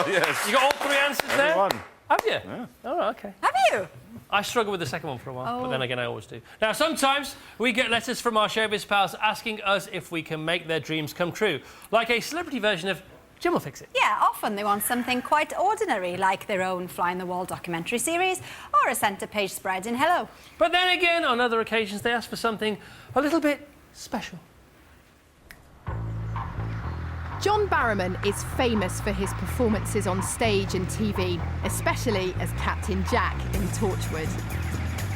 well, yes. You got all three answers there? Everyone. Have you? Yeah. Oh, right, OK. Have you? I struggled with the second one for a while, but then again, I always do. Now, sometimes we get letters from our showbiz pals asking us if we can make their dreams come true, like a celebrity version of Jim Will Fix It. Yeah, often they want something quite ordinary, like their own fly-on-the-wall documentary series or a centre-page spread in Hello. But then again, on other occasions, they ask for something a little bit special. John Barrowman is famous for his performances on stage and TV, especially as Captain Jack in Torchwood.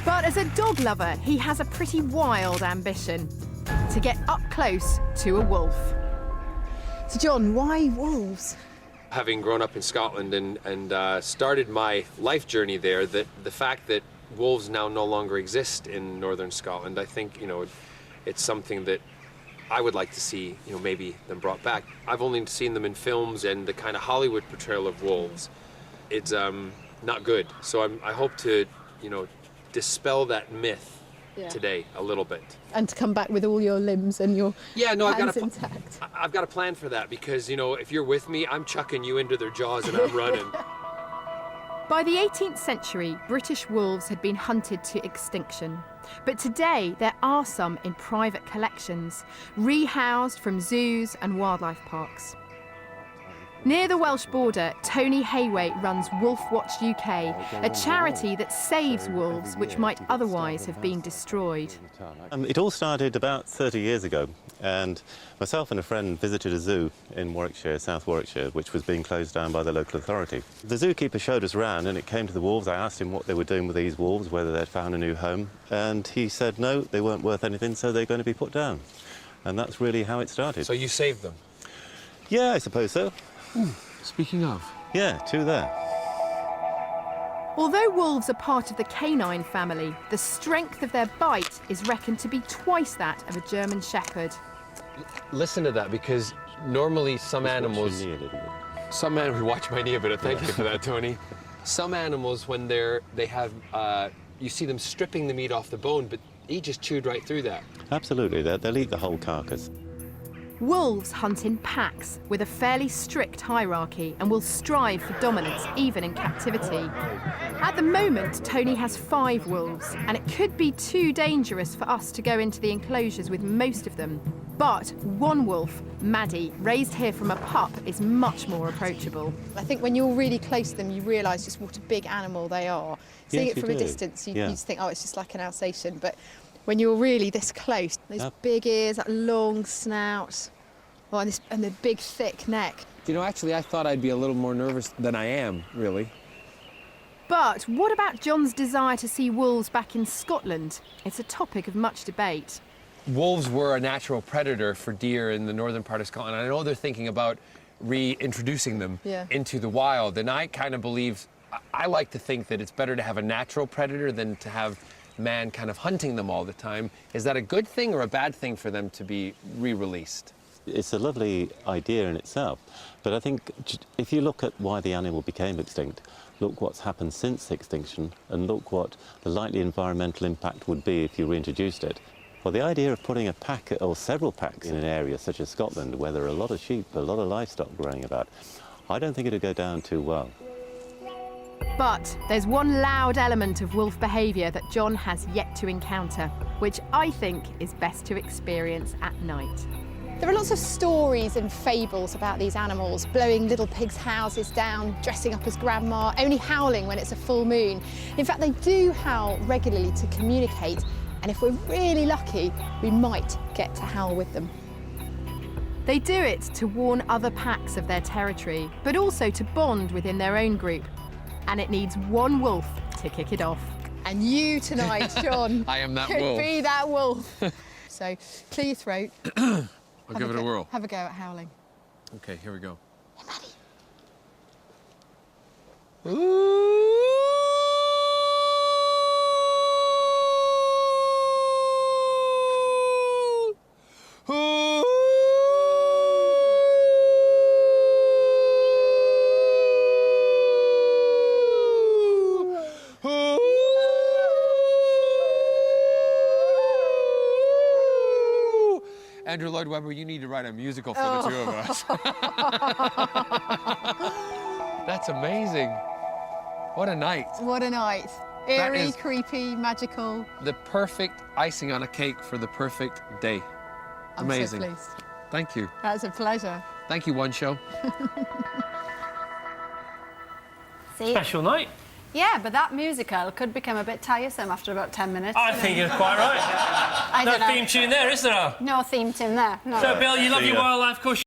But as a dog lover, he has a pretty wild ambition: to get up close to a wolf. So, John, why wolves? Having grown up in Scotland and started my life journey there, that the fact that wolves now no longer exist in northern Scotland, I think, you know, it's something that I would like to see, you know, maybe them brought back. I've only seen them in films, and the kind of Hollywood portrayal of wolves, it's not good. So I hope to, you know, dispel that myth today a little bit. And to come back with all your limbs and your hands intact. I've got a plan for that, because, you know, if you're with me, I'm chucking you into their jaws and I'm running. By the 18th century, British wolves had been hunted to extinction. But today, there are some in private collections, rehoused from zoos and wildlife parks. Near the Welsh border, Tony Hayway runs Wolf Watch UK, a charity that saves wolves which might otherwise have been destroyed. It all started about 30 years ago, and myself and a friend visited a zoo in Warwickshire, South Warwickshire, which was being closed down by the local authority. The zookeeper showed us around, and it came to the wolves. I asked him what they were doing with these wolves, whether they'd found a new home, and he said no, they weren't worth anything, so they're going to be put down. And that's really how it started. So you saved them? Yeah, I suppose so. Ooh, speaking of. Yeah, two there. Although wolves are part of the canine family, the strength of their bite is reckoned to be twice that of a German Shepherd. Listen to that, because normally some animals... Some animals... Watch my knee a bit. Thank you for that, Tony. Some animals, when they have... you see them stripping the meat off the bone, but he just chewed right through that. Absolutely. They'll eat the whole carcass. Wolves hunt in packs with a fairly strict hierarchy and will strive for dominance even in captivity. At the moment, Tony has 5 wolves, and it could be too dangerous for us to go into the enclosures with most of them. But one wolf, Maddie, raised here from a pup, is much more approachable. I think when you're really close to them, you realise just what a big animal they are. Seeing it from a distance, you just think, oh, it's just like an Alsatian. But when you're really this close, those big ears, that long snout, and the big, thick neck. You know, actually, I thought I'd be a little more nervous than I am, really. But what about John's desire to see wolves back in Scotland? It's a topic of much debate. Wolves were a natural predator for deer in the northern part of Scotland. I know they're thinking about reintroducing them into the wild, and I kind of believe, I like to think that it's better to have a natural predator than to have man kind of hunting them all the time. Is that a good thing or a bad thing for them to be re-released? It's a lovely idea in itself, but I think if you look at why the animal became extinct, look what's happened since extinction, and look what the likely environmental impact would be if you reintroduced it. Well, the idea of putting a pack or several packs in an area such as Scotland, where there are a lot of sheep, a lot of livestock growing about, I don't think it'd go down too well. But there's one loud element of wolf behaviour that John has yet to encounter, which I think is best to experience at night. There are lots of stories and fables about these animals, blowing little pigs' houses down, dressing up as grandma, only howling when it's a full moon. In fact, they do howl regularly to communicate, and if we're really lucky, we might get to howl with them. They do it to warn other packs of their territory, but also to bond within their own group. And it needs one wolf to kick it off. And you tonight, John, I am that could wolf. be that wolf. So clear your throat. I'll give it a whirl. Have a go at howling. Okay, here we go. Hey, Maddie. Andrew Lloyd Webber, you need to write a musical for the two of us. That's amazing. What a night. What a night. Eerie, is- creepy, magical. The perfect icing on a cake for the perfect day. I'm Amazing. so pleased. Thank you. That's a pleasure. Thank you, One Show. See? Special night. Yeah, but that musical could become a bit tiresome after about 10 minutes. I think you're quite right. I No don't know. theme tune there, is there? No theme tune there. No. So, Bill, you love See your ya. wildlife, of course.